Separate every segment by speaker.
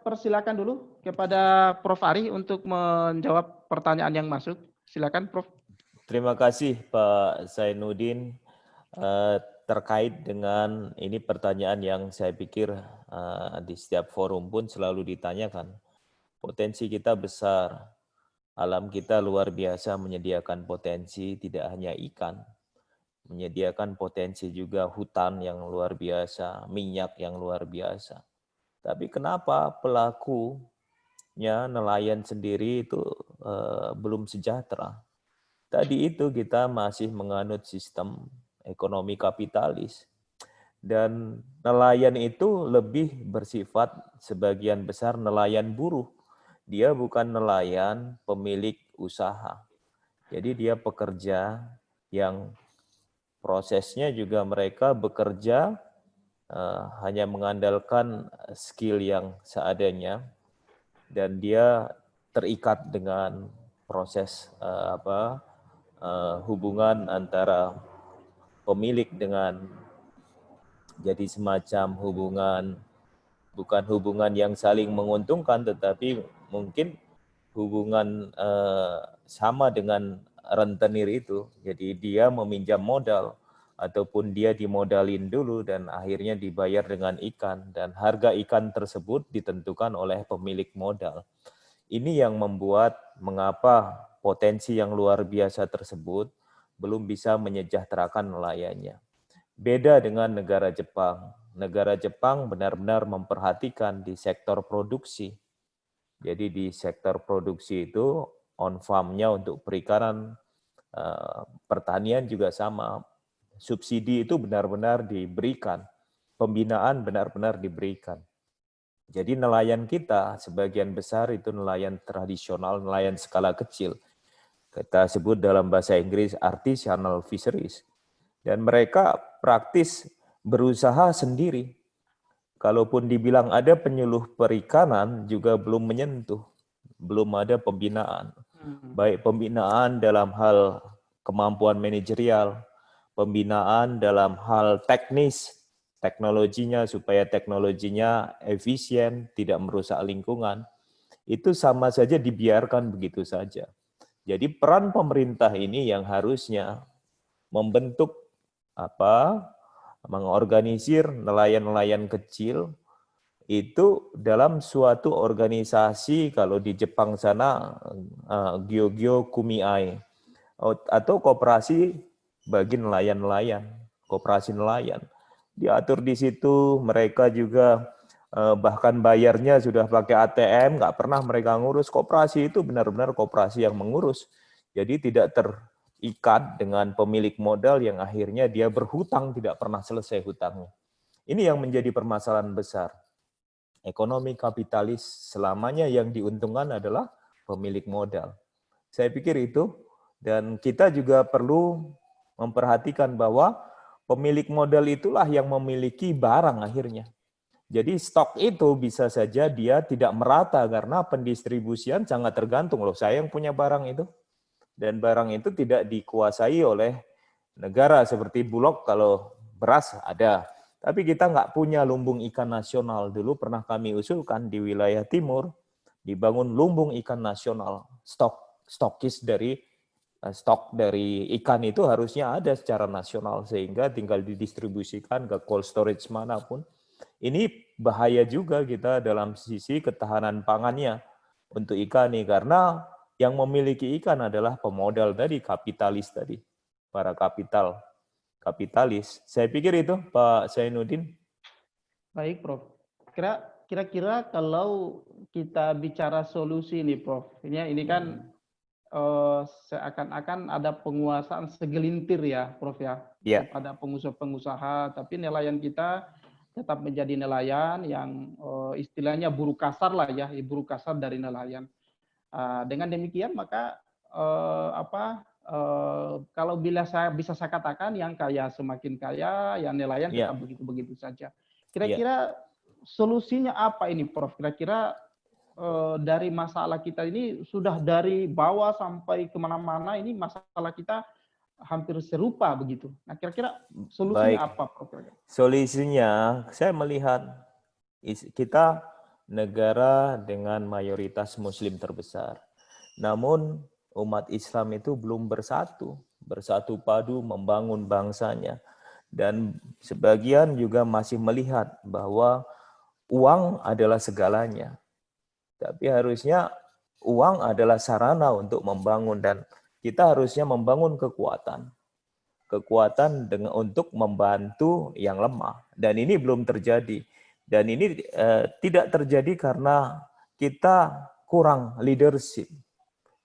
Speaker 1: persilakan dulu kepada Prof. Ari untuk menjawab pertanyaan yang masuk. Silakan, Prof.
Speaker 2: Terima kasih Pak Zainuddin. Terkait dengan ini pertanyaan yang saya pikir di setiap forum pun selalu ditanyakan. Potensi kita besar, alam kita luar biasa menyediakan potensi tidak hanya ikan, menyediakan potensi juga hutan yang luar biasa, minyak yang luar biasa. Tapi kenapa pelakunya nelayan sendiri itu belum sejahtera? Tadi itu kita masih menganut sistem ekonomi kapitalis. Dan nelayan itu lebih bersifat sebagian besar nelayan buruh. Dia bukan nelayan pemilik usaha. Jadi dia pekerja yang prosesnya juga mereka bekerja hanya mengandalkan skill yang seadanya dan dia terikat dengan proses hubungan antara pemilik dengan jadi semacam hubungan, bukan hubungan yang saling menguntungkan, tetapi mungkin hubungan sama dengan rentenir itu. Jadi dia meminjam modal, ataupun dia dimodalin dulu dan akhirnya dibayar dengan ikan. Dan harga ikan tersebut ditentukan oleh pemilik modal. Ini yang membuat mengapa potensi yang luar biasa tersebut belum bisa menyejahterakan nelayannya. Beda dengan negara Jepang. Negara Jepang benar-benar memperhatikan di sektor produksi. Jadi di sektor produksi itu on farm-nya untuk perikanan, pertanian juga sama. Subsidi itu benar-benar diberikan. Pembinaan benar-benar diberikan. Jadi nelayan kita sebagian besar itu nelayan tradisional, nelayan skala kecil. Kita sebut dalam bahasa Inggris artisanal fisheries. Dan mereka praktis berusaha sendiri. Kalaupun dibilang ada penyuluh perikanan juga belum menyentuh, belum ada pembinaan. Baik pembinaan dalam hal kemampuan manajerial, pembinaan dalam hal teknis, teknologinya supaya teknologinya efisien, tidak merusak lingkungan. Itu sama saja dibiarkan begitu saja. Jadi peran pemerintah ini yang harusnya membentuk mengorganisir nelayan-nelayan kecil itu dalam suatu organisasi, kalau di Jepang sana Gyogyo Kumiai atau koperasi bagi nelayan-nelayan, koperasi nelayan. Diatur di situ, mereka juga bahkan bayarnya sudah pakai ATM, nggak pernah mereka ngurus. Koperasi itu benar-benar koperasi yang mengurus. Jadi tidak terikat dengan pemilik modal yang akhirnya dia berhutang, tidak pernah selesai hutangnya. Ini yang menjadi permasalahan besar. Ekonomi kapitalis selamanya yang diuntungkan adalah pemilik modal. Saya pikir itu, dan kita juga perlu memperhatikan bahwa pemilik modal itulah yang memiliki barang akhirnya. Jadi stok itu bisa saja dia tidak merata karena pendistribusian sangat tergantung. Loh, saya yang punya barang itu. Dan barang itu tidak dikuasai oleh negara seperti Bulog. Kalau beras ada. Tapi kita nggak punya lumbung ikan nasional. Dulu pernah kami usulkan di wilayah timur, dibangun lumbung ikan nasional. Stokis dari stok dari ikan itu harusnya ada secara nasional, sehingga tinggal didistribusikan ke cold storage manapun. Ini bahaya juga kita dalam sisi ketahanan pangannya untuk ikan nih, karena yang memiliki ikan adalah pemodal tadi, kapitalis tadi, para kapitalis. Saya pikir itu, Pak Zainuddin.
Speaker 1: Baik, Prof. Kira-kira kalau kita bicara solusi nih, Prof. Ini kan seakan-akan ada penguasaan segelintir ya, Prof ya, kepada pengusaha-pengusaha, tapi nelayan kita tetap menjadi nelayan yang istilahnya buruh kasar lah ya, buruh kasar dari nelayan. Dengan demikian maka kalau bisa saya katakan yang kaya semakin kaya, yang nelayan tetap begitu-begitu saja. Kira-kira solusinya apa ini, Prof? Kira-kira dari masalah kita ini sudah dari bawah sampai kemana-mana, ini masalah kita hampir serupa begitu. Nah, kira-kira solusinya apa, Prof?
Speaker 2: Solusinya saya melihat kita negara dengan mayoritas Muslim terbesar. Namun umat Islam itu belum bersatu padu membangun bangsanya. Dan sebagian juga masih melihat bahwa uang adalah segalanya. Tapi harusnya uang adalah sarana untuk membangun dan kita harusnya membangun kekuatan untuk membantu yang lemah. Dan ini belum terjadi. Dan ini tidak terjadi karena kita kurang leadership.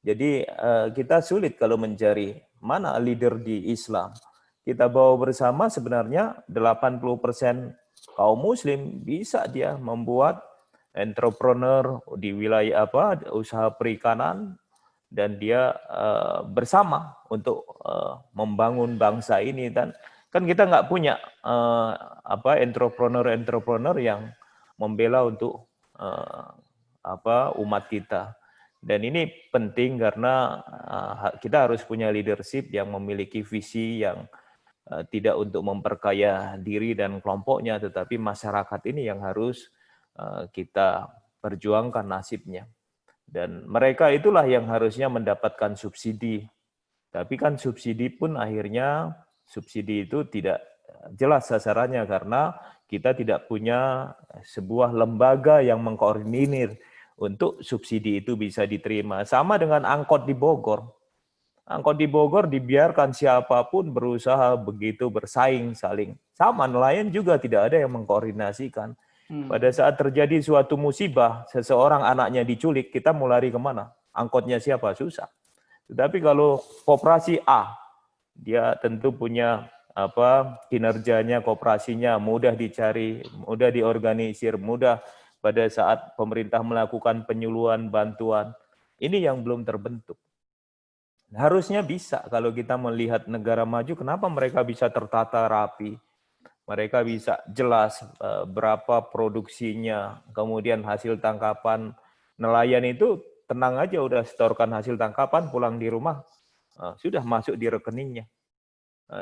Speaker 2: Jadi kita sulit kalau mencari mana leader di Islam. Kita bawa bersama sebenarnya 80% kaum muslim bisa dia membuat entrepreneur di wilayah usaha perikanan, dan dia bersama untuk membangun bangsa ini. Dan kan kita nggak punya entrepreneur yang membela untuk umat kita. Dan ini penting karena kita harus punya leadership yang memiliki visi yang tidak untuk memperkaya diri dan kelompoknya, tetapi masyarakat ini yang harus kita perjuangkan nasibnya. Dan mereka itulah yang harusnya mendapatkan subsidi. Tapi kan subsidi pun akhirnya, subsidi itu tidak jelas sasarannya karena kita tidak punya sebuah lembaga yang mengkoordinir untuk subsidi itu bisa diterima. Sama dengan angkot di Bogor. Angkot di Bogor dibiarkan siapapun berusaha begitu bersaing saling. Sama nelayan juga tidak ada yang mengkoordinasikan. Pada saat terjadi suatu musibah, seseorang anaknya diculik, kita mau lari kemana? Angkotnya siapa? Susah. Tetapi kalau koperasi A, dia tentu punya kinerjanya, koperasinya mudah dicari, mudah diorganisir, mudah pada saat pemerintah melakukan penyuluhan, bantuan. Ini yang belum terbentuk. Harusnya bisa kalau kita melihat negara maju, kenapa mereka bisa tertata rapi, mereka bisa jelas berapa produksinya, kemudian hasil tangkapan nelayan itu tenang aja udah setorkan hasil tangkapan, pulang di rumah sudah masuk di rekeningnya.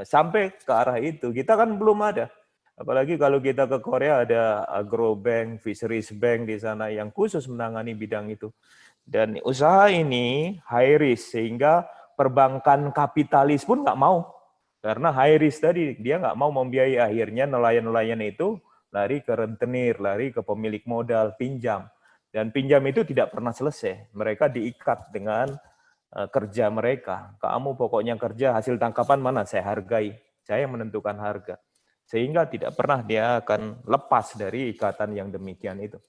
Speaker 2: Sampai ke arah itu kita kan belum ada. Apalagi kalau kita ke Korea ada Agrobank, Fisheries Bank di sana yang khusus menangani bidang itu. Dan usaha ini high risk sehingga perbankan kapitalis pun nggak mau. Karena high risk tadi, dia nggak mau membiayai, akhirnya nelayan-nelayan itu lari ke rentenir, lari ke pemilik modal, pinjam. Dan pinjam itu tidak pernah selesai. Mereka diikat dengan kerja mereka. Kamu pokoknya kerja, hasil tangkapan mana saya hargai. Saya yang menentukan harga. Sehingga tidak pernah dia akan lepas dari ikatan yang demikian itu.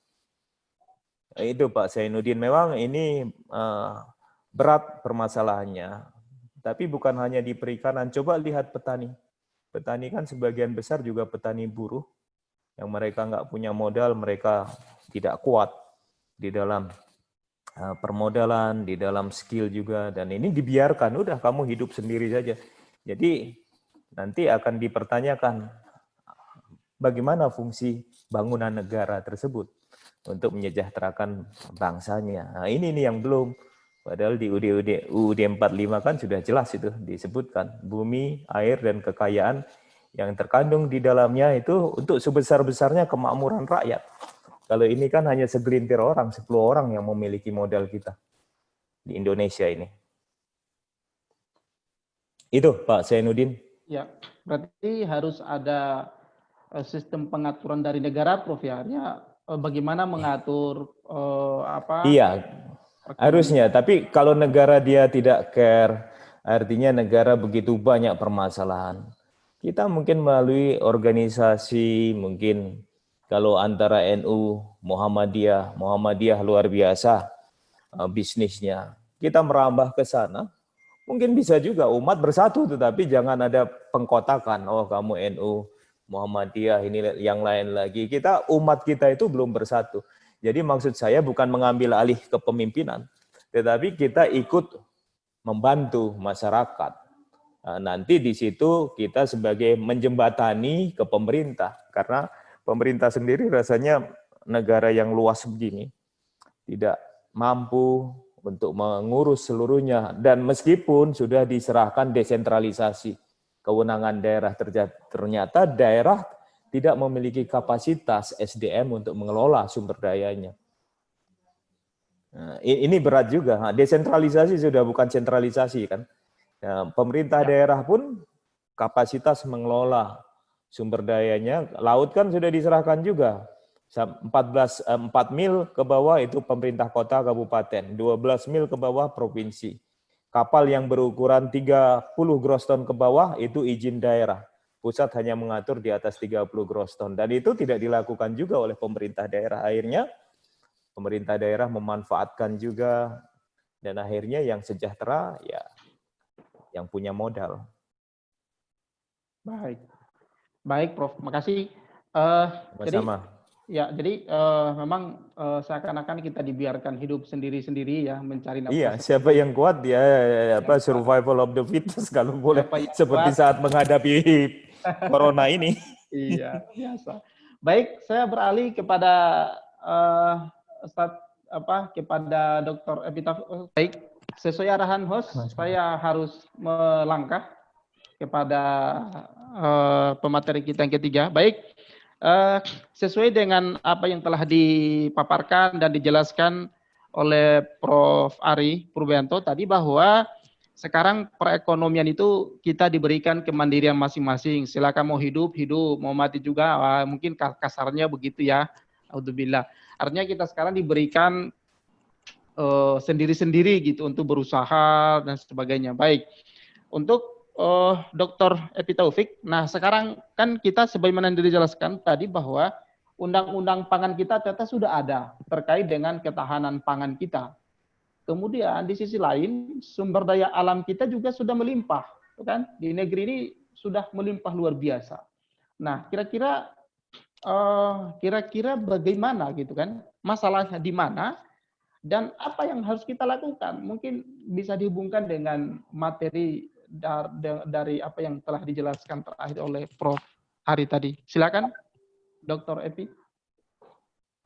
Speaker 2: Itu Pak Zainuddin, memang ini berat permasalahannya, tapi bukan hanya di perikanan. Coba lihat petani. Petani kan sebagian besar juga petani buruh, yang mereka nggak punya modal, mereka tidak kuat di dalam permodalan, di dalam skill juga, dan ini dibiarkan, udah kamu hidup sendiri saja. Jadi nanti akan dipertanyakan bagaimana fungsi bangunan negara tersebut untuk menyejahterakan bangsanya. Nah, ini nih yang belum. Padahal di UUD 45 kan sudah jelas itu disebutkan. Bumi, air, dan kekayaan yang terkandung di dalamnya itu untuk sebesar-besarnya kemakmuran rakyat. Kalau ini kan hanya segelintir orang, 10 orang yang memiliki modal kita di Indonesia ini. Itu Pak Zainuddin.
Speaker 1: Ya, berarti harus ada sistem pengaturan dari negara, Prof. Ya, bagaimana mengatur
Speaker 2: Iya, harusnya. Tapi kalau negara dia tidak care, artinya negara begitu banyak permasalahan. Kita mungkin melalui organisasi, mungkin kalau antara NU, Muhammadiyah luar biasa bisnisnya. Kita merambah ke sana, mungkin bisa juga umat bersatu, tetapi jangan ada pengkotakan. Oh, kamu NU, Muhammadiyah, ini yang lain lagi. Umat kita itu belum bersatu. Jadi maksud saya bukan mengambil alih kepemimpinan, tetapi kita ikut membantu masyarakat. Nah, nanti di situ kita sebagai menjembatani ke pemerintah, karena pemerintah sendiri rasanya negara yang luas begini tidak mampu untuk mengurus seluruhnya. Dan meskipun sudah diserahkan desentralisasi kewenangan daerah, ternyata daerah tidak memiliki kapasitas SDM untuk mengelola sumber dayanya. Nah, ini berat juga. Nah, desentralisasi sudah bukan sentralisasi kan. Nah, pemerintah daerah pun kapasitas mengelola sumber dayanya. Laut kan sudah diserahkan juga. 4 mil ke bawah itu pemerintah kota kabupaten, 12 mil ke bawah provinsi. Kapal yang berukuran 30 gross ton ke bawah itu izin daerah. Pusat hanya mengatur di atas 30 gross ton. Dan itu tidak dilakukan juga oleh pemerintah daerah. Akhirnya pemerintah daerah memanfaatkan juga, dan akhirnya yang sejahtera ya yang punya modal.
Speaker 1: Baik, baik, Prof. Makasih. Jadi memang seakan-akan kita dibiarkan hidup sendiri-sendiri ya, mencari nafas.
Speaker 2: Iya, siapa yang kuat ya survival of the fittest kalau boleh, seperti saat menghadapi corona ini.
Speaker 1: Iya, biasa. Baik, saya beralih kepada kepada Dr. Epitaf. Baik, sesuai arahan host, saya harus melangkah kepada pemateri kita yang ketiga. Baik, sesuai dengan apa yang telah dipaparkan dan dijelaskan oleh Prof. Ari Purbianto tadi, bahwa sekarang perekonomian itu kita diberikan kemandirian masing-masing. Silakan mau hidup, mau mati juga. Mungkin kasarnya begitu ya. Alhamdulillah. Artinya kita sekarang diberikan sendiri-sendiri gitu untuk berusaha dan sebagainya. Baik. Untuk Dr. Epi Taufik, nah sekarang kan kita sebagaimana dijelaskan tadi bahwa undang-undang pangan kita ternyata sudah ada terkait dengan ketahanan pangan kita. Kemudian di sisi lain sumber daya alam kita juga sudah melimpah, kan? Di negeri ini sudah melimpah luar biasa. Nah, kira-kira bagaimana gitu kan? Masalahnya di mana dan apa yang harus kita lakukan? Mungkin bisa dihubungkan dengan materi dari apa yang telah dijelaskan terakhir oleh Prof. Ari tadi. Silakan, Dr. Epi.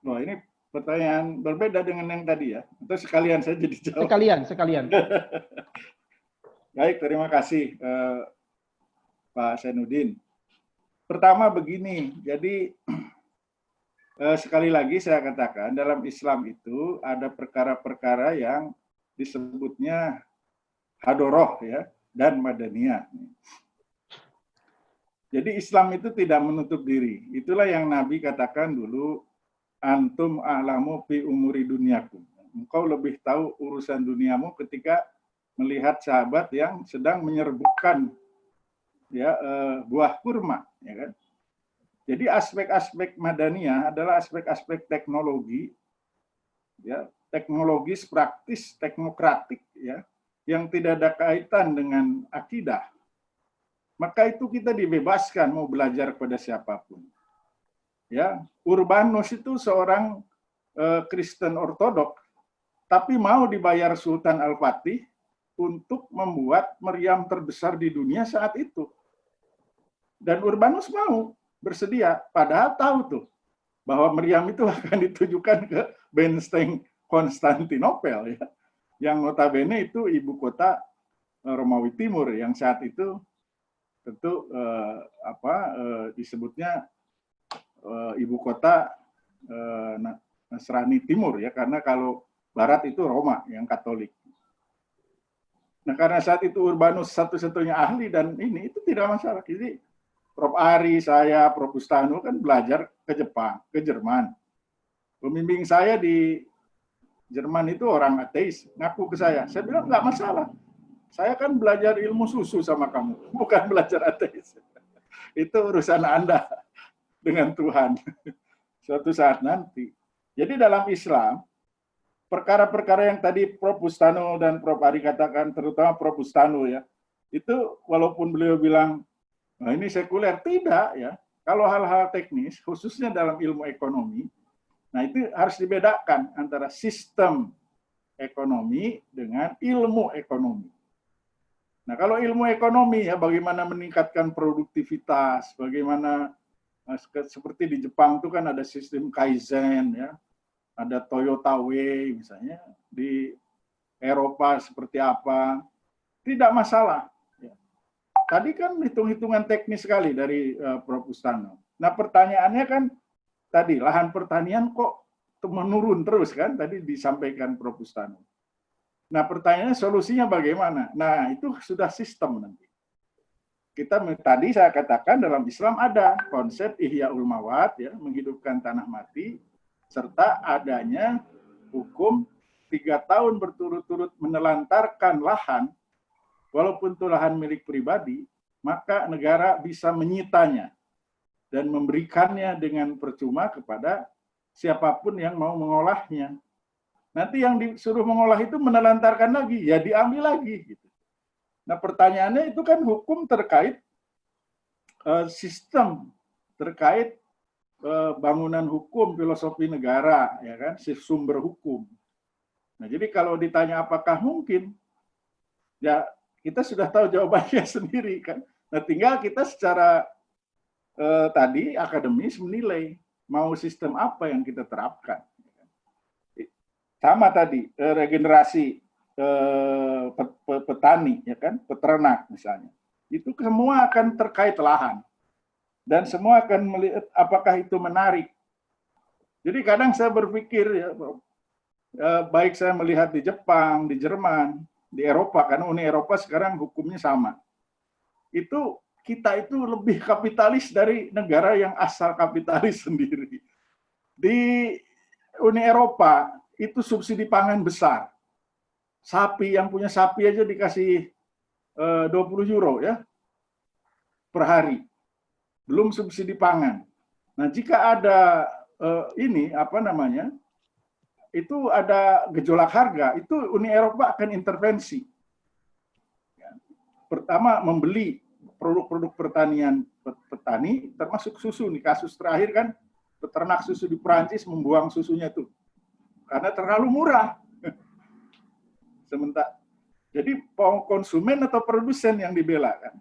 Speaker 3: Oh, ini pertanyaan berbeda dengan yang tadi ya? Atau sekalian saya jadi jawab?
Speaker 1: Sekalian.
Speaker 3: Baik, terima kasih Pak Zainuddin. Pertama begini, jadi sekali lagi saya katakan dalam Islam itu ada perkara-perkara yang disebutnya hadoroh ya dan madaniyah. Jadi Islam itu tidak menutup diri. Itulah yang Nabi katakan dulu, antum a'lamu bi umuri dunyakum. Engkau lebih tahu urusan duniamu ketika melihat sahabat yang sedang menyerbukan ya buah kurma, ya kan? Jadi aspek-aspek madaniyah adalah aspek-aspek teknologi, ya, teknologis, praktis, teknokratik, ya, yang tidak ada kaitan dengan akidah. Maka itu kita dibebaskan mau belajar kepada siapapun. Ya, Urbanus itu seorang Kristen Ortodok, tapi mau dibayar Sultan Al-Fatih untuk membuat meriam terbesar di dunia saat itu. Dan Urbanus mau, bersedia, padahal tahu tuh bahwa meriam itu akan ditujukan ke Benteng Konstantinopel, ya, yang notabene itu ibu kota Romawi Timur, yang saat itu tentu disebutnya ibu kota Nasrani Timur, ya, karena kalau Barat itu Roma yang Katolik. Nah, karena saat itu Urbanus satu-satunya ahli dan ini itu tidak masalah. Jadi Prof. Ari, saya, Prof. Bustanu kan belajar ke Jepang, ke Jerman. Pembimbing saya di Jerman itu orang ateis, ngaku ke saya bilang nggak masalah. Saya kan belajar ilmu susu sama kamu, bukan belajar ateis. Itu urusan Anda dengan Tuhan suatu saat nanti. Jadi dalam Islam, perkara-perkara yang tadi Prof. Bustanu dan Prof. Ari katakan, terutama Prof. Bustanu ya, itu walaupun beliau bilang, nah ini sekuler, tidak ya. Kalau hal-hal teknis, khususnya dalam ilmu ekonomi, nah itu harus dibedakan antara sistem ekonomi dengan ilmu ekonomi. Nah kalau ilmu ekonomi ya, bagaimana meningkatkan produktivitas, bagaimana seperti di Jepang itu kan ada sistem Kaizen ya, ada Toyota Way misalnya, di Eropa seperti apa, tidak masalah. Tadi kan hitung-hitungan teknis sekali dari Prof. Bustanu. Nah pertanyaannya kan tadi lahan pertanian kok menurun terus kan, tadi disampaikan Prof. Bustanu. Nah pertanyaannya solusinya bagaimana? Nah itu sudah sistem nanti. Tadi saya katakan dalam Islam ada konsep Ihyaul Mawat, ya, menghidupkan tanah mati, serta adanya hukum 3 tahun berturut-turut menelantarkan lahan, walaupun itu lahan milik pribadi, maka negara bisa menyitanya dan memberikannya dengan percuma kepada siapapun yang mau mengolahnya. Nanti yang disuruh mengolah itu menelantarkan lagi, ya diambil lagi. Gitu. Nah pertanyaannya itu kan hukum terkait sistem, terkait bangunan hukum, filosofi negara, ya kan, sumber hukum. Nah jadi kalau ditanya apakah mungkin, ya kita sudah tahu jawabannya sendiri kan. Nah tinggal kita secara tadi akademis menilai mau sistem apa yang kita terapkan. Sama tadi regenerasi petani, ya kan, peternak misalnya, itu semua akan terkait lahan dan semua akan melihat apakah itu menarik. Jadi kadang saya berpikir ya, baik saya melihat di Jepang, di Jerman, di Eropa, karena Uni Eropa sekarang hukumnya sama. Itu kita itu lebih kapitalis dari negara yang asal kapitalis sendiri. Di Uni Eropa itu subsidi pangan besar. Sapi, yang punya sapi aja dikasih 20 euro ya per hari. Belum subsidi pangan. Nah, jika ada ini apa namanya? Itu ada gejolak harga, itu Uni Eropa akan intervensi. Pertama, membeli produk-produk pertanian petani, termasuk susu nih. Kasus terakhir kan peternak susu di Perancis membuang susunya tuh karena terlalu murah. Sementara jadi konsumen atau produsen yang dibela kan.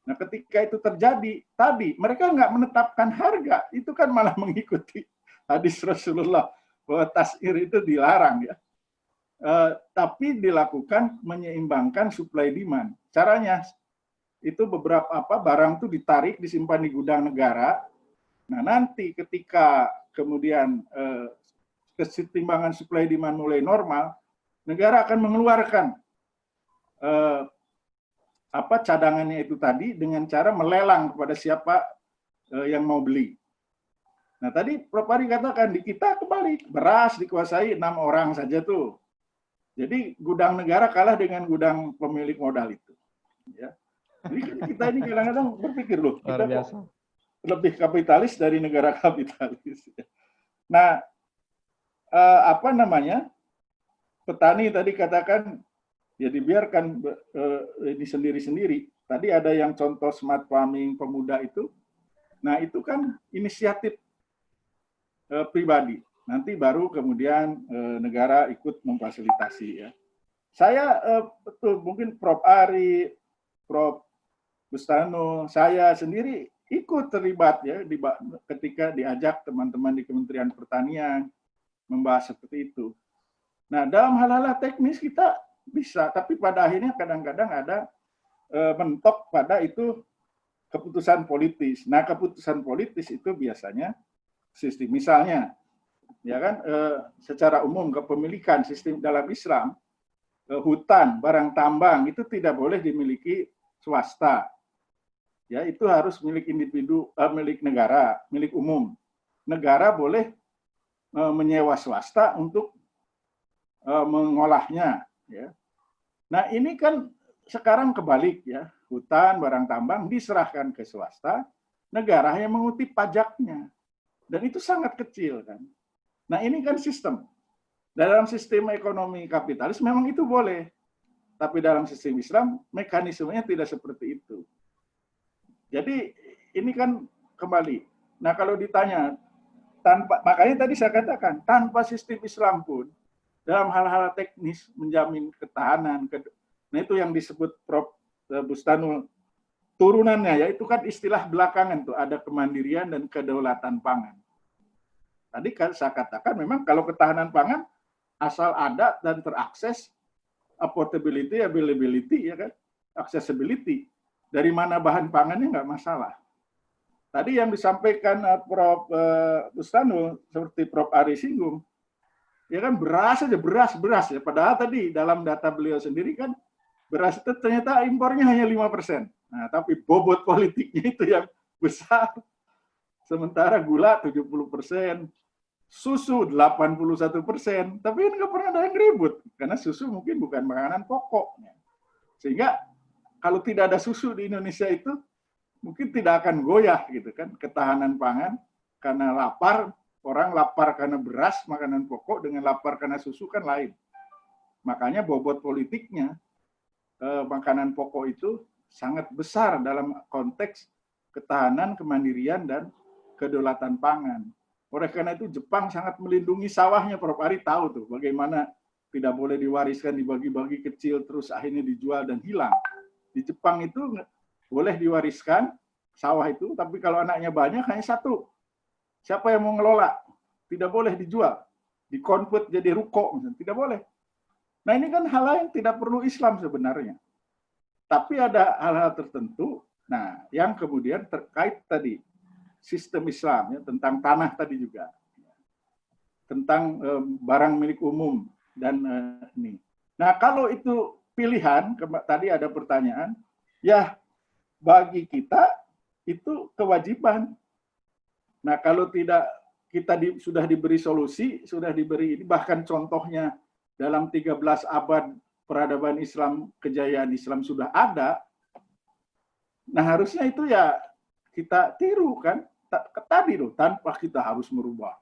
Speaker 3: Nah ketika itu terjadi tadi mereka nggak menetapkan harga, itu kan malah mengikuti hadis Rasulullah bahwa tasir itu dilarang ya. Tapi dilakukan menyeimbangkan supply demand. Caranya itu beberapa barang itu ditarik disimpan di gudang negara. Nah nanti ketika kemudian kesetimbangan supply demand mulai normal, negara akan mengeluarkan cadangannya itu tadi dengan cara melelang kepada siapa yang mau beli. Nah tadi Prof. Ari katakan di kita kebalik, beras dikuasai 6 orang saja tuh. Jadi gudang negara kalah dengan gudang pemilik modal itu. Ya. Jadi kita ini kadang-kadang berpikir loh, kita kok lebih kapitalis dari negara kapitalis. Nah, petani tadi katakan ya dibiarkan ini sendiri-sendiri. Tadi ada yang contoh smart farming pemuda itu. Nah, itu kan inisiatif pribadi. Nanti baru kemudian negara ikut memfasilitasi ya. Saya betul mungkin Prof. Ari, Prof. Bustanu, saya sendiri ikut terlibat ya ketika diajak teman-teman di Kementerian Pertanian membahas seperti itu. Nah, dalam hal-hal teknis kita bisa, tapi pada akhirnya kadang-kadang ada mentok pada itu keputusan politis. Nah, keputusan politis itu biasanya sistem. Misalnya, ya kan, secara umum kepemilikan sistem dalam Islam, hutan, barang tambang itu tidak boleh dimiliki swasta. Ya, itu harus milik individu, milik negara, milik umum. Negara boleh menyewa swasta untuk mengolahnya. Ya. Nah ini kan sekarang kebalik ya, hutan, barang tambang diserahkan ke swasta, negara yang mengutip pajaknya, dan itu sangat kecil kan. Nah ini kan sistem. Dalam sistem ekonomi kapitalis memang itu boleh, tapi dalam sistem Islam mekanismenya tidak seperti itu. Jadi ini kan kembali. Nah kalau ditanya makanya tadi saya katakan tanpa sistem Islam pun dalam hal-hal teknis menjamin ketahanan. Nah itu yang disebut Prof. Bustanu turunannya ya, itu kan istilah belakangan tuh, ada kemandirian dan kedaulatan pangan. Tadi kan saya katakan memang kalau ketahanan pangan asal ada dan terakses, affordability, availability ya kan, accessibility. Dari mana bahan pangannya nggak masalah. tadi yang disampaikan Prof. Bustanu, seperti Prof. Ari singgung, ya kan beras aja, beras ya. Padahal tadi dalam data beliau sendiri kan beras itu ternyata impornya hanya 5%. Nah, tapi bobot politiknya itu yang besar. Sementara gula 70%, susu 81%, tapi ini nggak pernah ada yang ribut karena susu mungkin bukan makanan pokok. Sehingga kalau tidak ada susu di Indonesia itu mungkin tidak akan goyah gitu kan ketahanan pangan, karena lapar, orang lapar karena beras makanan pokok dengan lapar karena susu kan lain. Makanya bobot politiknya makanan pokok itu sangat besar dalam konteks ketahanan, kemandirian dan kedaulatan pangan. Oleh karena itu Jepang sangat melindungi sawahnya. Prof. Ari tahu tuh bagaimana tidak boleh diwariskan, dibagi-bagi kecil terus akhirnya dijual dan hilang. Di Jepang itu boleh diwariskan sawah itu, tapi kalau anaknya banyak hanya satu. Siapa yang mau ngelola? Tidak boleh dijual. Dikonvert jadi ruko, tidak boleh. Nah ini kan hal yang tidak perlu Islam sebenarnya. Tapi ada hal-hal tertentu, nah yang kemudian terkait tadi sistem Islam, ya, tentang tanah tadi juga, tentang barang milik umum dan ini. Nah kalau itu pilihan, tadi ada pertanyaan, ya bagi kita itu kewajiban. Nah kalau tidak kita sudah diberi solusi, sudah diberi ini, bahkan contohnya dalam 13 abad peradaban Islam, kejayaan Islam sudah ada. Nah harusnya itu ya kita tiru kan, tadi loh, tanpa kita harus merubah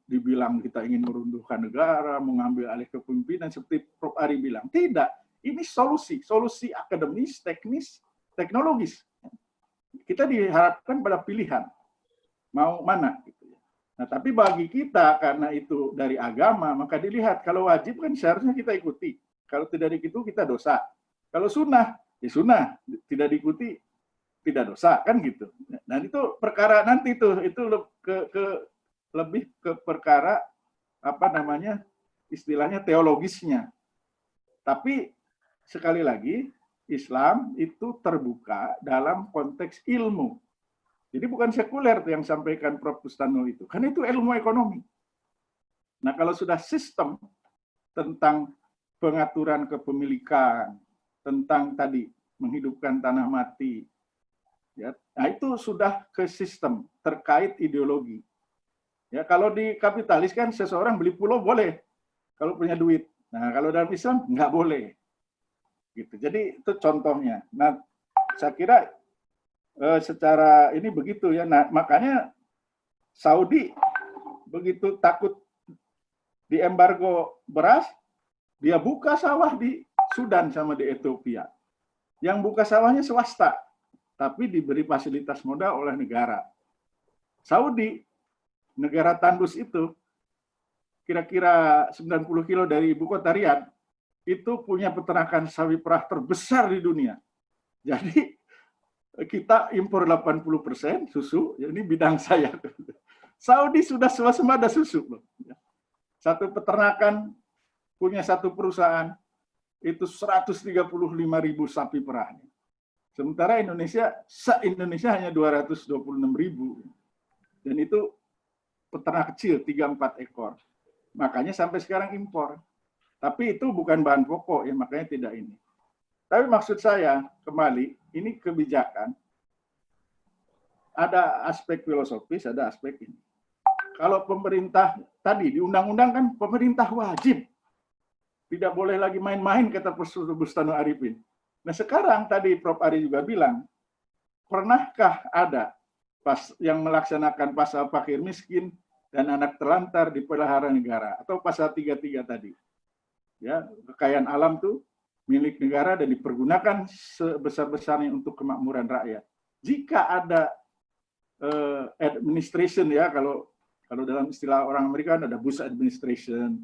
Speaker 3: dibilang kita ingin meruntuhkan negara, mengambil alih kepemimpinan seperti Prof. Ari bilang. Tidak, ini solusi akademis, teknis, teknologis. Kita diharapkan pada pilihan mau mana gitu. Nah, tapi bagi kita karena itu dari agama, maka dilihat kalau wajib kan seharusnya kita ikuti. Kalau tidak diikuti kita dosa. Kalau sunnah, ya sunnah, tidak diikuti tidak dosa, kan gitu. Dan itu perkara nanti itu lebih ke perkara apa namanya? Istilahnya teologisnya. Tapi sekali lagi Islam itu terbuka dalam konteks ilmu. Jadi bukan sekuler yang sampaikan Prof. Bustanu itu, karena itu ilmu ekonomi. Nah kalau sudah sistem tentang pengaturan kepemilikan, tentang tadi menghidupkan tanah mati, ya, nah itu sudah ke sistem terkait ideologi. Ya kalau di kapitalis kan seseorang beli pulau boleh kalau punya duit. Nah kalau dalam Islam nggak boleh. Gitu. Jadi itu contohnya. Nah saya kira secara ini begitu ya. Nah, makanya Saudi begitu takut diembargo beras, dia buka sawah di Sudan sama di Ethiopia. Yang buka sawahnya swasta, tapi diberi fasilitas modal oleh negara. Saudi, negara tandus itu, kira-kira 90 kilo dari ibu kota Riyadh, itu punya peternakan sapi perah terbesar di dunia. Jadi kita impor 80% susu, ya ini bidang saya. Saudi sudah swasembada susu. Satu peternakan punya satu perusahaan, itu 135.000 sapi perah. Sementara Indonesia hanya 226.000. Dan itu peternak kecil, 3-4 ekor. Makanya sampai sekarang impor. Tapi itu bukan bahan pokok, ya makanya tidak ini. Tapi maksud saya, kembali, ini kebijakan, ada aspek filosofis, ada aspek ini. Kalau pemerintah, tadi di undang-undang kan pemerintah wajib. Tidak boleh lagi main-main, kata Prof. Bustanu Arifin. Nah sekarang, tadi Prof. Ari juga bilang, pernahkah ada yang melaksanakan pasal fakir miskin dan anak terlantar dipelihara negara? Atau pasal 33 tadi. Ya, kekayaan alam tuh milik negara dan dipergunakan sebesar-besarnya untuk kemakmuran rakyat. Jika ada administration, ya kalau dalam istilah orang Amerika ada Bush administration,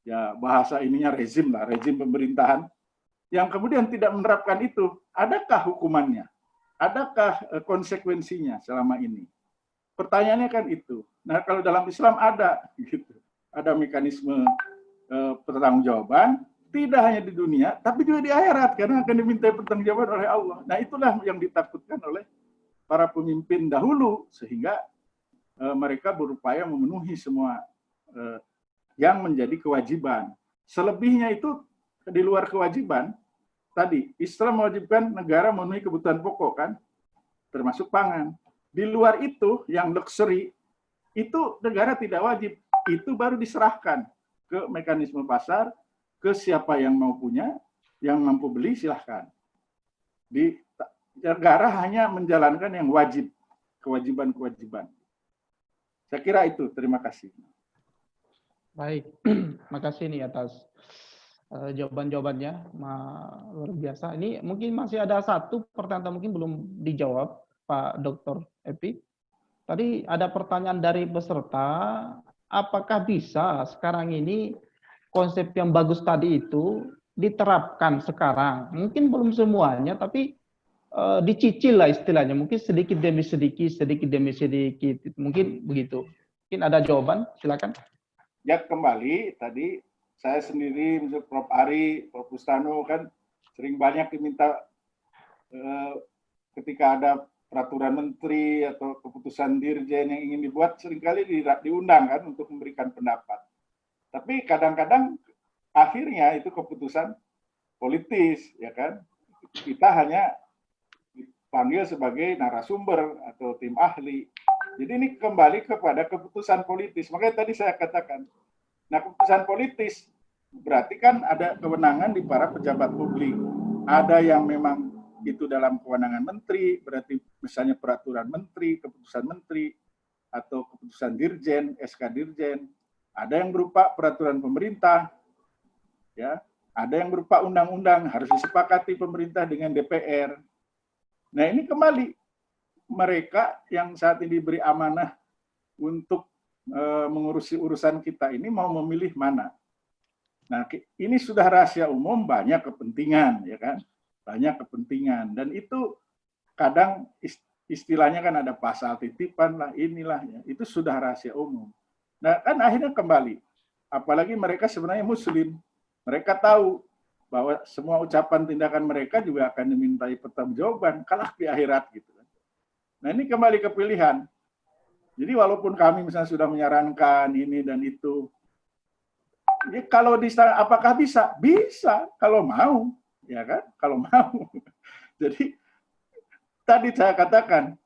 Speaker 3: ya bahasa ininya rezim lah, rezim pemerintahan yang kemudian tidak menerapkan itu, adakah hukumannya? Adakah konsekuensinya selama ini? Pertanyaannya kan itu. Nah kalau dalam Islam ada, gitu, ada mekanisme pertanggungjawaban. Tidak hanya di dunia, tapi juga di akhirat, karena akan diminta pertanggungjawaban oleh Allah. Nah itulah yang ditakutkan oleh para pemimpin dahulu, sehingga mereka berupaya memenuhi semua yang menjadi kewajiban. Selebihnya itu di luar kewajiban, tadi Islam mewajibkan negara memenuhi kebutuhan pokok kan, termasuk pangan. Di luar itu yang luxury itu negara tidak wajib, itu baru diserahkan ke mekanisme pasar, ke siapa yang mau punya, yang mampu beli silahkan. Di negara hanya menjalankan yang wajib, kewajiban-kewajiban. Saya kira itu. Terima kasih.
Speaker 1: Baik, makasih nih atas jawaban-jawabannya, luar biasa. Ini mungkin masih ada satu pertanyaan mungkin belum dijawab, Pak Dr. Epi. Tadi ada pertanyaan dari peserta, apakah bisa sekarang ini konsep yang bagus tadi itu diterapkan sekarang? Mungkin belum semuanya, tapi dicicil lah istilahnya, mungkin sedikit demi sedikit, mungkin begitu. Mungkin ada jawaban, silakan.
Speaker 3: Ya, kembali tadi saya sendiri, misalnya Prof. Ari, Prof. Bustano kan sering banyak diminta ketika ada peraturan menteri atau keputusan dirjen yang ingin dibuat, seringkali diundang kan untuk memberikan pendapat. Tapi kadang-kadang akhirnya itu keputusan politis, ya kan? Kita hanya dipanggil sebagai narasumber atau tim ahli. Jadi ini kembali kepada keputusan politis. Makanya tadi saya katakan, nah keputusan politis berarti kan ada kewenangan di para pejabat publik. Ada yang memang itu dalam kewenangan menteri, berarti misalnya peraturan menteri, keputusan menteri, atau keputusan dirjen, SK dirjen. Ada yang berupa peraturan pemerintah, ya. Ada yang berupa undang-undang, harus disepakati pemerintah dengan DPR. Nah ini kembali, mereka yang saat ini diberi amanah untuk mengurusi urusan kita ini mau memilih mana. Nah ini sudah rahasia umum, banyak kepentingan, ya kan? Banyak kepentingan, dan itu kadang istilahnya kan ada pasal titipan lah, inilah, ya. Itu sudah rahasia umum. Nah kan akhirnya kembali, apalagi mereka sebenarnya muslim, mereka tahu bahwa semua ucapan tindakan mereka juga akan dimintai pertanggungjawaban kelak di akhirat gitu. Nah ini kembali ke pilihan. Jadi walaupun kami misalnya sudah menyarankan ini dan itu, ya kalau apakah bisa? Bisa kalau mau. Ya kan, kalau mau. Jadi tadi saya katakan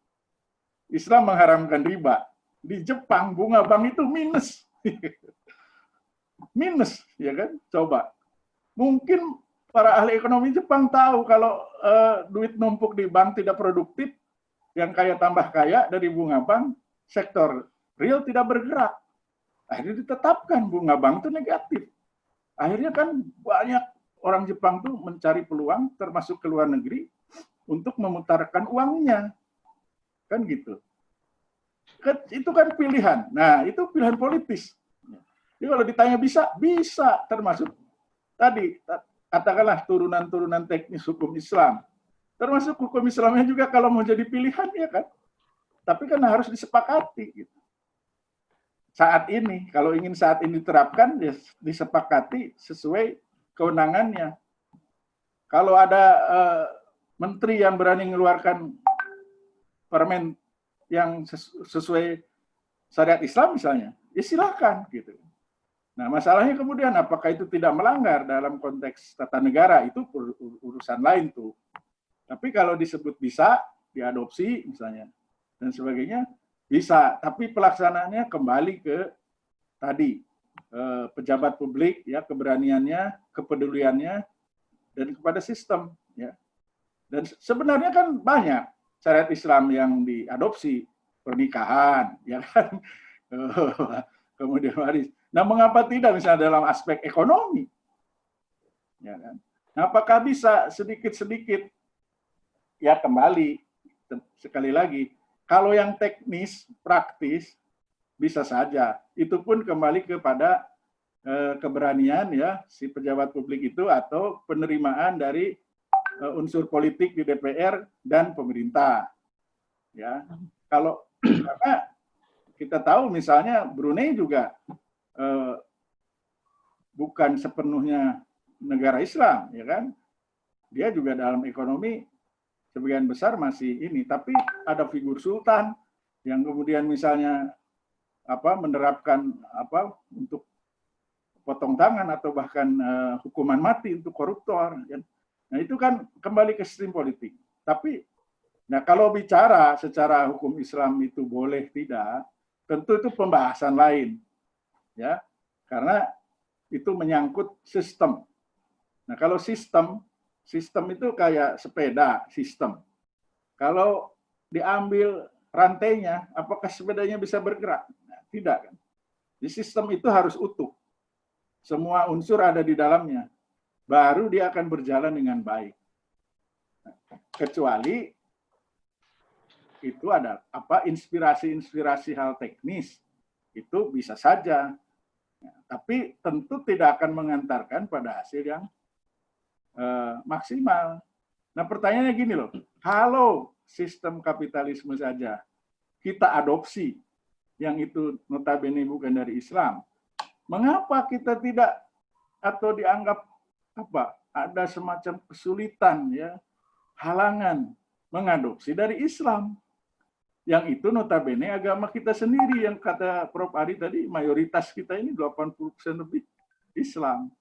Speaker 3: Islam mengharamkan riba. Di Jepang bunga bank itu minus. Minus, ya kan? Coba. Mungkin para ahli ekonomi Jepang tahu kalau duit numpuk di bank tidak produktif, yang kaya tambah kaya dari bunga bank, sektor real tidak bergerak. Akhirnya ditetapkan bunga bank itu negatif. Akhirnya kan banyak orang Jepang tuh mencari peluang, termasuk ke luar negeri, untuk memutarkan uangnya. Kan gitu. Itu kan pilihan. Nah, itu pilihan politis. Jadi kalau ditanya bisa, bisa. Termasuk tadi, katakanlah turunan-turunan teknis hukum Islam. Termasuk hukum Islamnya juga kalau mau jadi pilihan, ya kan. Tapi kan harus disepakati. Gitu. Saat ini, kalau ingin saat ini diterapkan, ya disepakati sesuai kewenangannya. Kalau ada menteri yang berani mengeluarkan permen yang sesuai syariat Islam misalnya, ya silakan gitu. Nah, masalahnya kemudian apakah itu tidak melanggar dalam konteks tata negara, itu urusan lain tuh. Tapi kalau disebut bisa diadopsi misalnya dan sebagainya, bisa. Tapi pelaksanaannya kembali ke tadi, pejabat publik, ya, keberaniannya, kepeduliannya, dan kepada sistem, ya. Dan sebenarnya kan banyak syariat Islam yang diadopsi, pernikahan, ya kan, kemudian waris. Nah, mengapa tidak misalnya dalam aspek ekonomi, ya kan? Nah, apakah bisa sedikit-sedikit? Ya kembali, sekali lagi, kalau yang teknis, praktis, bisa saja. Itu pun kembali kepada keberanian, ya, si pejabat publik itu atau penerimaan dari unsur politik di DPR dan pemerintah. Ya, kalau karena kita tahu misalnya Brunei juga bukan sepenuhnya negara Islam, ya kan? Dia juga dalam ekonomi sebagian besar masih ini. Tapi ada figur sultan yang kemudian misalnya menerapkan untuk potong tangan atau bahkan hukuman mati untuk koruptor. Nah itu kan kembali ke sistem politik. Tapi nah kalau bicara secara hukum Islam itu boleh tidak, tentu itu pembahasan lain, ya, karena itu menyangkut sistem. Nah kalau sistem itu kayak sepeda sistem. Kalau diambil rantainya, apakah sepedanya bisa bergerak? Nah, tidak kan. Di sistem itu harus utuh. Semua unsur ada di dalamnya. Baru dia akan berjalan dengan baik. Kecuali itu ada inspirasi hal teknis. Itu bisa saja. Tapi tentu tidak akan mengantarkan pada hasil yang maksimal. Nah pertanyaannya gini loh, kalau sistem kapitalisme saja kita adopsi, yang itu notabene bukan dari Islam, mengapa kita tidak atau dianggap ada semacam kesulitan, ya, halangan mengadopsi dari Islam? Yang itu notabene agama kita sendiri, yang kata Prof. Ari tadi, mayoritas kita ini 80% lebih Islam.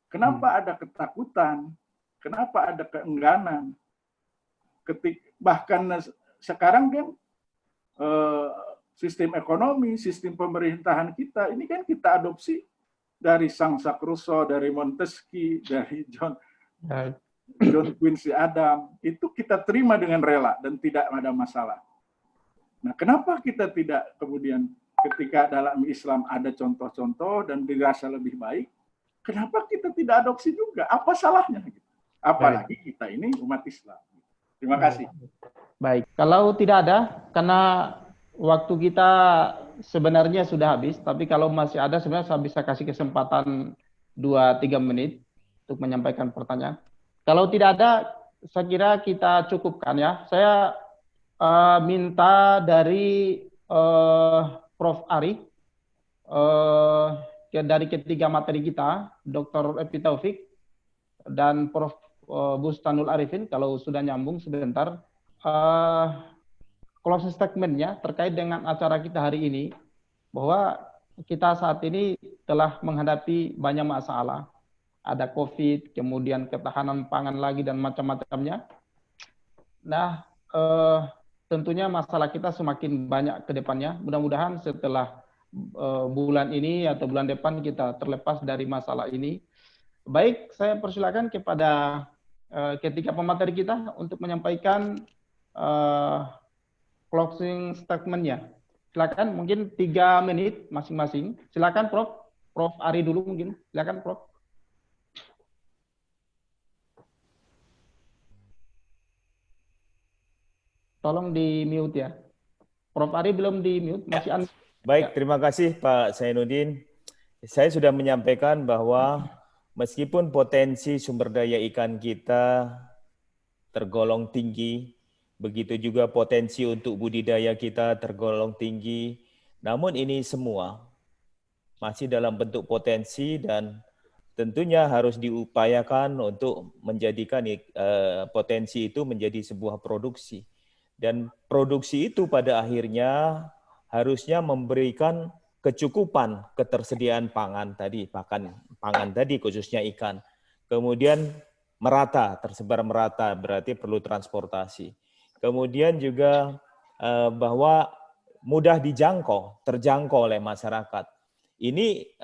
Speaker 3: Kenapa ada ketakutan? Kenapa ada keengganan? Bahkan sekarang kan sistem ekonomi, sistem pemerintahan kita, ini kan kita adopsi dari Jean-Jacques Rousseau, dari Montesquieu, dari John Quincy Adams. Itu kita terima dengan rela dan tidak ada masalah. Nah, kenapa kita tidak kemudian ketika dalam Islam ada contoh-contoh dan dirasa lebih baik, kenapa kita tidak adopsi juga? Apa salahnya? Apalagi kita ini umat Islam. Terima kasih.
Speaker 1: Baik, kalau tidak ada, karena waktu kita sebenarnya sudah habis, tapi kalau masih ada sebenarnya saya bisa kasih kesempatan 2-3 menit untuk menyampaikan pertanyaan. Kalau tidak ada, saya kira kita cukupkan ya. Saya minta dari Prof. Ari, dari ketiga materi kita, Dr. Epi Taufik dan Prof. Bustanul Arifin, kalau sudah nyambung sebentar, closing statement-nya terkait dengan acara kita hari ini, bahwa kita saat ini telah menghadapi banyak masalah. Ada COVID, kemudian ketahanan pangan lagi, dan macam-macamnya. Nah, tentunya masalah kita semakin banyak ke depannya. Mudah-mudahan setelah bulan ini atau bulan depan kita terlepas dari masalah ini. Baik, saya persilakan kepada ketiga pemateri kita untuk menyampaikan closing statement-nya. Silakan, mungkin 3 menit masing-masing. Silakan Prof. Prof. Ari dulu mungkin. Silakan Prof. Tolong di-mute ya. Prof. Ari belum di-mute, masih
Speaker 2: Baik, terima kasih Pak Zainuddin. Saya sudah menyampaikan bahwa meskipun potensi sumber daya ikan kita tergolong tinggi, begitu juga potensi untuk budidaya kita tergolong tinggi, namun ini semua masih dalam bentuk potensi dan tentunya harus diupayakan untuk menjadikan potensi itu menjadi sebuah produksi. Dan produksi itu pada akhirnya harusnya memberikan kecukupan ketersediaan pangan tadi, pangan tadi khususnya ikan. Kemudian merata, tersebar merata, berarti perlu transportasi. Kemudian juga bahwa mudah terjangkau oleh masyarakat. Ini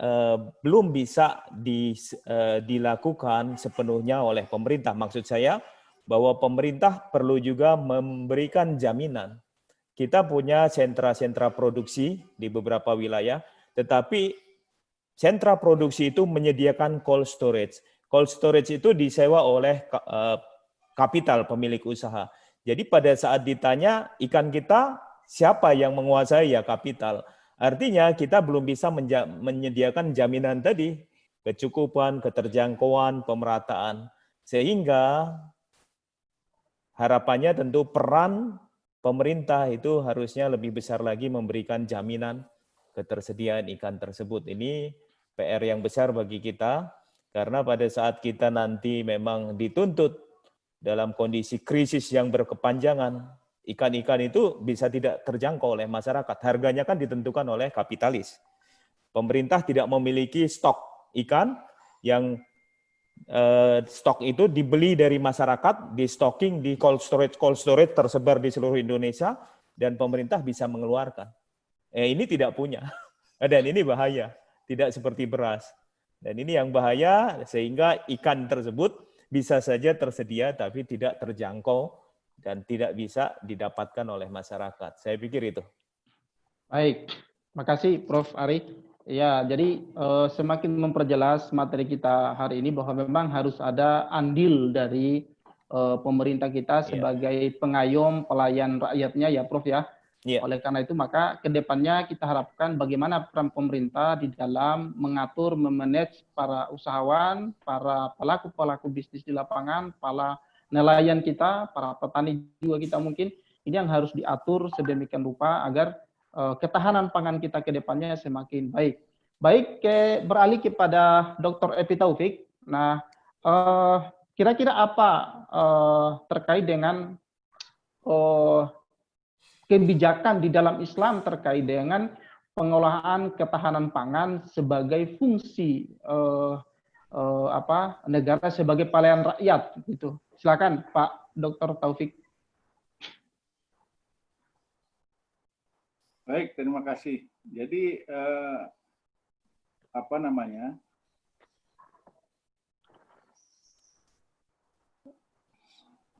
Speaker 2: belum bisa dilakukan sepenuhnya oleh pemerintah. Maksud saya bahwa pemerintah perlu juga memberikan jaminan. Kita punya sentra-sentra produksi di beberapa wilayah, tetapi sentra produksi itu menyediakan cold storage. Cold storage itu disewa oleh kapital pemilik usaha. Jadi pada saat ditanya ikan kita siapa yang menguasai, ya kapital. Artinya kita belum bisa menyediakan jaminan tadi, kecukupan, keterjangkauan, pemerataan. Sehingga harapannya tentu peran pemerintah itu harusnya lebih besar lagi memberikan jaminan ketersediaan ikan tersebut. Ini PR yang besar bagi kita, karena pada saat kita nanti memang dituntut dalam kondisi krisis yang berkepanjangan, ikan-ikan itu bisa tidak terjangkau oleh masyarakat. Harganya kan ditentukan oleh kapitalis. Pemerintah tidak memiliki stok ikan yang stok itu dibeli dari masyarakat, di stocking di cold storage tersebar di seluruh Indonesia, dan pemerintah bisa mengeluarkan. Ini tidak punya, dan ini bahaya, tidak seperti beras. Dan ini yang bahaya, sehingga ikan tersebut bisa saja tersedia, tapi tidak terjangkau dan tidak bisa didapatkan oleh masyarakat. Saya pikir itu.
Speaker 1: Baik, makasih Prof. Ari. Ya, jadi semakin memperjelas materi kita hari ini bahwa memang harus ada andil dari pemerintah kita sebagai pengayom pelayan rakyatnya ya Prof ya. Oleh karena itu maka kedepannya kita harapkan bagaimana peran pemerintah di dalam mengatur, memanage para usahawan, para pelaku-pelaku bisnis di lapangan, para nelayan kita, para petani juga kita mungkin, ini yang harus diatur sedemikian rupa agar ketahanan pangan kita ke depannya semakin baik. Baik, beralih kepada Dr. Epi Taufik. Nah, kira-kira apa terkait dengan kebijakan di dalam Islam terkait dengan pengolahan ketahanan pangan sebagai fungsi negara sebagai pelayan rakyat gitu. Silakan Pak Dr. Taufik.
Speaker 3: Baik, terima kasih. Jadi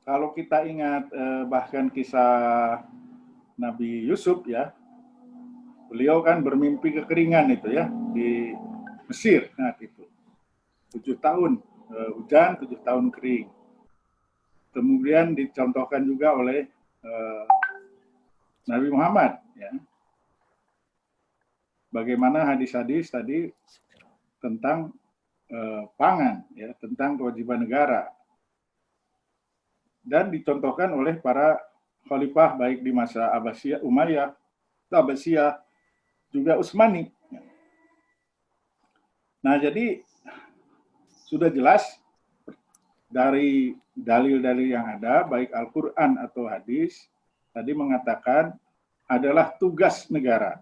Speaker 3: kalau kita ingat bahkan kisah Nabi Yusuf ya, beliau kan bermimpi kekeringan itu ya di Mesir. Nah itu 7 tahun hujan, 7 tahun kering. Kemudian dicontohkan juga oleh Nabi Muhammad ya. Bagaimana hadis-hadis tadi tentang pangan, ya, tentang kewajiban negara, dan dicontohkan oleh para khalifah baik di masa Abbasiyah, Umayyah, Abbasiyah, juga Utsmani. Nah, jadi sudah jelas dari dalil-dalil yang ada, baik Al-Quran atau hadis, tadi mengatakan adalah tugas negara.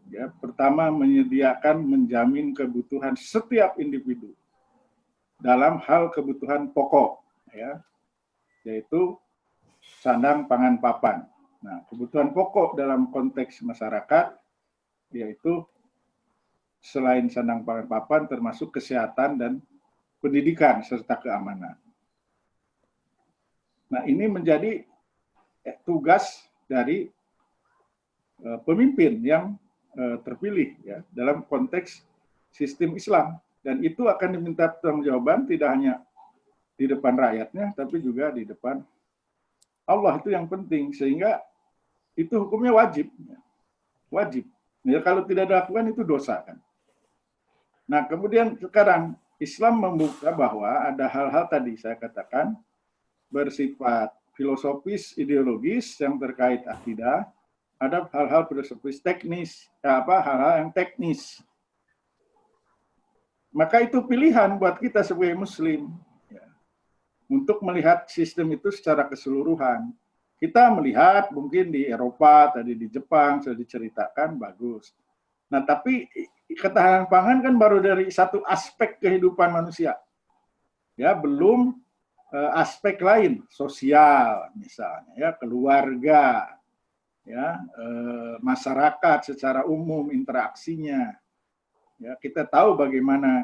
Speaker 3: Ya, pertama menyediakan, menjamin kebutuhan setiap individu dalam hal kebutuhan pokok, ya, yaitu sandang, pangan, papan. Nah, kebutuhan pokok dalam konteks masyarakat yaitu selain sandang, pangan, papan termasuk kesehatan dan pendidikan serta keamanan. Nah, ini menjadi tugas dari pemimpin yang terpilih ya dalam konteks sistem Islam, dan itu akan diminta pertanggungjawaban tidak hanya di depan rakyatnya tapi juga di depan Allah. Itu yang penting, sehingga itu hukumnya wajib ya, kalau tidak dilakukan itu dosa kan. Nah, kemudian sekarang Islam membuka bahwa ada hal-hal tadi saya katakan bersifat filosofis, ideologis yang terkait akidah, ada hal-hal filosofis teknis, hal-hal yang teknis. Maka itu pilihan buat kita sebagai Muslim ya, untuk melihat sistem itu secara keseluruhan. Kita melihat mungkin di Eropa, tadi di Jepang sudah diceritakan bagus. Nah, tapi ketahanan pangan kan baru dari satu aspek kehidupan manusia, ya, belum aspek lain, sosial misalnya, ya, keluarga, ya, masyarakat secara umum interaksinya, ya, kita tahu bagaimana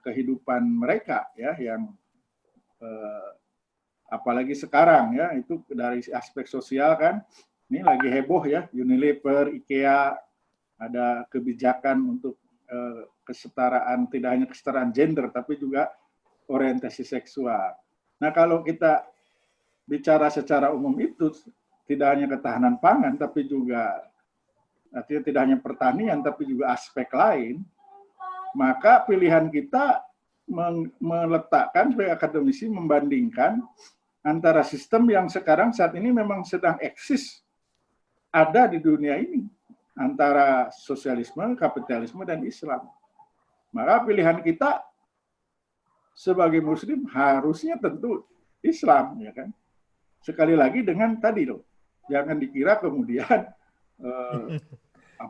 Speaker 3: kehidupan mereka ya, yang apalagi sekarang ya, itu dari aspek sosial kan, ini lagi heboh ya, Unilever, IKEA, ada kebijakan untuk kesetaraan, tidak hanya kesetaraan gender tapi juga orientasi seksual. Nah, kalau kita bicara secara umum itu tidak hanya ketahanan pangan, tapi juga artinya tidak hanya pertanian, tapi juga aspek lain, maka pilihan kita meletakkan sebagai akademisi membandingkan antara sistem yang sekarang saat ini memang sedang eksis ada di dunia ini, antara sosialisme, kapitalisme, dan Islam. Maka pilihan kita sebagai Muslim harusnya tentu Islam, ya kan? Sekali lagi dengan tadi loh, jangan dikira kemudian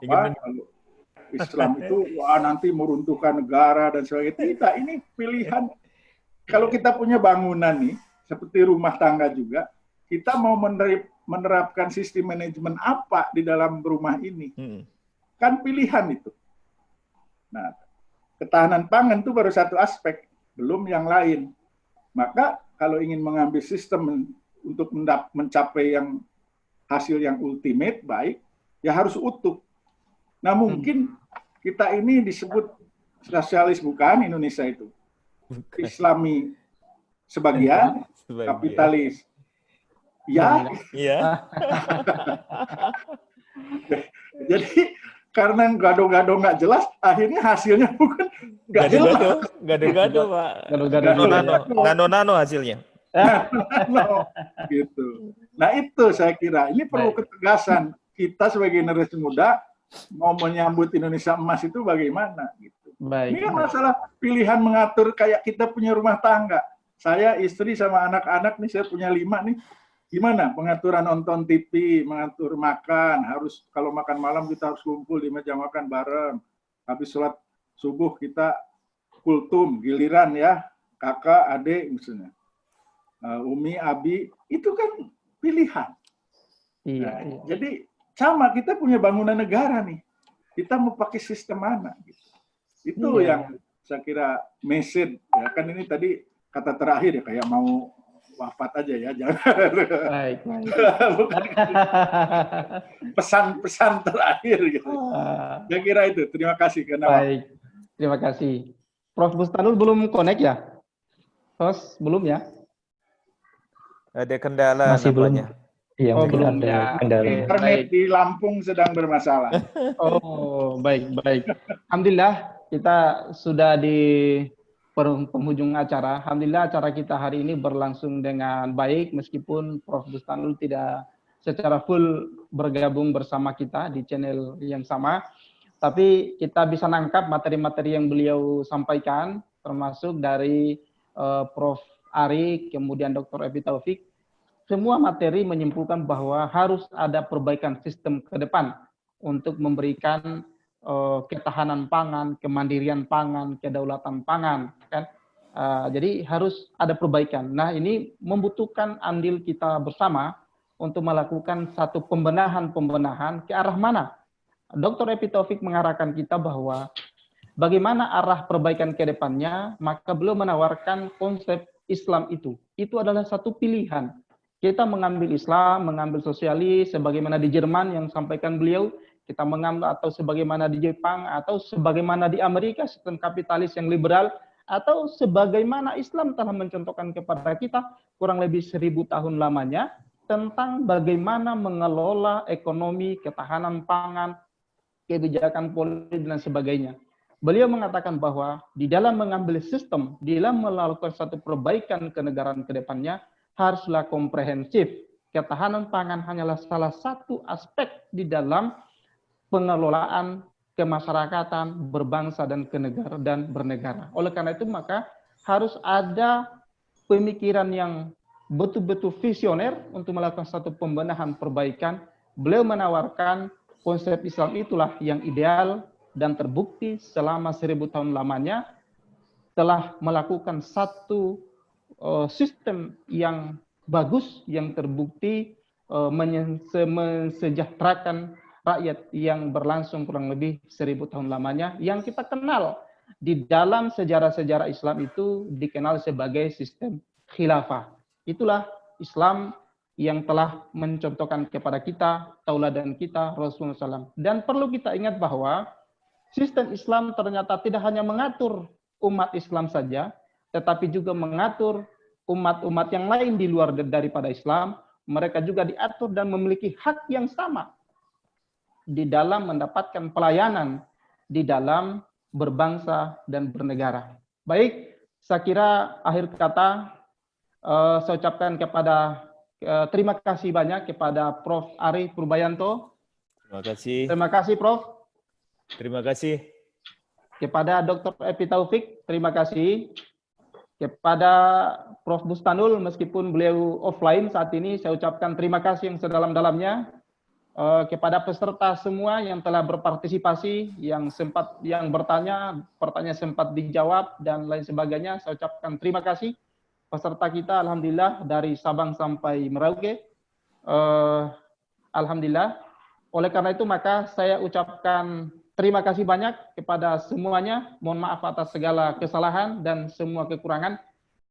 Speaker 3: kalau Islam itu wah nanti meruntuhkan negara dan sebagainya. Tidak, ini pilihan. Kalau kita punya bangunan nih, seperti rumah tangga juga, kita mau menerapkan sistem manajemen apa di dalam rumah ini? Kan pilihan itu. Nah, ketahanan pangan itu baru satu aspek, belum yang lain. Maka kalau ingin mengambil sistem untuk mencapai yang hasil yang ultimate baik, ya harus utuh. Nah, mungkin kita ini disebut sosialis bukan Indonesia itu. Islami sebagian, kapitalis. Ya. Jadi karena gado-gado nggak jelas, akhirnya hasilnya bukan nggak jelas.
Speaker 2: Gado-gado, Pak. Nano hasilnya.
Speaker 3: Gitu. Nah itu saya kira ini perlu ketegasan kita sebagai generasi muda mau menyambut Indonesia emas itu bagaimana gitu. Ini kan masalah pilihan mengatur kayak kita punya rumah tangga. Saya istri sama anak-anak nih, saya punya 5 nih. Gimana pengaturan nonton TV, mengatur makan, harus kalau makan malam kita harus kumpul di meja makan bareng. Habis sholat subuh kita kultum, giliran ya, kakak, adik misalnya. Umi, Abi, itu kan pilihan. Iya. Jadi sama kita punya bangunan negara nih. Kita mau pakai sistem mana? Gitu. Itu yang saya kira message. Ya, kan ini tadi kata terakhir ya kayak mau wafat aja ya, jangan. Baik. Pesan-pesan terakhir gitu. Saya kira itu. Terima kasih karena.
Speaker 1: Baik. Terima kasih. Prof. Bustanul belum connect ya? Host belum ya?
Speaker 2: Ada kendala
Speaker 4: masih
Speaker 2: nampaknya.
Speaker 4: Belum. Iya,
Speaker 1: belum
Speaker 4: ada kendala.
Speaker 3: Internet di Lampung sedang bermasalah.
Speaker 1: Oh, baik. Alhamdulillah kita sudah di penghujung acara. Alhamdulillah acara kita hari ini berlangsung dengan baik meskipun Prof. Bustanul tidak secara full bergabung bersama kita di channel yang sama. Tapi kita bisa nangkap materi-materi yang beliau sampaikan termasuk dari Prof. Ari, kemudian Dr. Epi Taufik. Semua materi menyimpulkan bahwa harus ada perbaikan sistem ke depan untuk memberikan ketahanan pangan, kemandirian pangan, kedaulatan pangan, kan? Jadi harus ada perbaikan. Nah, ini membutuhkan andil kita bersama untuk melakukan satu pembenahan ke arah mana. Dr. Epi Taufik mengarahkan kita bahwa bagaimana arah perbaikan ke depannya, maka beliau menawarkan konsep Islam itu. Itu adalah satu pilihan. Kita mengambil Islam, mengambil sosialis, sebagaimana di Jerman yang sampaikan beliau, kita mengambil atau sebagaimana di Jepang, atau sebagaimana di Amerika, sistem kapitalis yang liberal, atau sebagaimana Islam telah mencontohkan kepada kita kurang lebih 1000 tahun lamanya, tentang bagaimana mengelola ekonomi, ketahanan pangan, kebijakan politik, dan sebagainya. Beliau mengatakan bahwa di dalam mengambil sistem, di dalam melakukan satu perbaikan kenegaraan ke depannya, haruslah komprehensif. Ketahanan pangan hanyalah salah satu aspek di dalam pengelolaan kemasyarakatan, berbangsa dan bernegara. Oleh karena itu maka harus ada pemikiran yang betul-betul visioner untuk melakukan satu pembenahan perbaikan. Beliau menawarkan konsep Islam itulah yang ideal dan terbukti selama 1000 tahun lamanya telah melakukan satu sistem yang bagus, yang terbukti mensejahterakan rakyat yang berlangsung kurang lebih 1000 tahun lamanya, yang kita kenal di dalam sejarah-sejarah Islam itu dikenal sebagai sistem khilafah. Itulah Islam yang telah mencontohkan kepada kita, tauladan kita, Rasulullah SAW. Dan perlu kita ingat bahwa sistem Islam ternyata tidak hanya mengatur umat Islam saja, tetapi juga mengatur umat-umat yang lain di luar daripada Islam. Mereka juga diatur dan memiliki hak yang sama di dalam mendapatkan pelayanan, di dalam berbangsa dan bernegara. Baik, saya kira akhir kata saya ucapkan kepada terima kasih banyak kepada Prof. Ari Purbayanto.
Speaker 2: Terima kasih.
Speaker 1: Terima kasih, Prof.
Speaker 2: Terima kasih.
Speaker 1: Kepada Dr. Epi Taufik, terima kasih. Kepada Prof. Bustanul, meskipun beliau offline saat ini, saya ucapkan terima kasih yang sedalam-dalamnya. Kepada peserta semua yang telah berpartisipasi, yang bertanya, pertanyaan sempat dijawab, dan lain sebagainya, saya ucapkan terima kasih. Peserta kita, alhamdulillah, dari Sabang sampai Merauke. Alhamdulillah. Oleh karena itu, maka saya ucapkan terima kasih banyak kepada semuanya. Mohon maaf atas segala kesalahan dan semua kekurangan.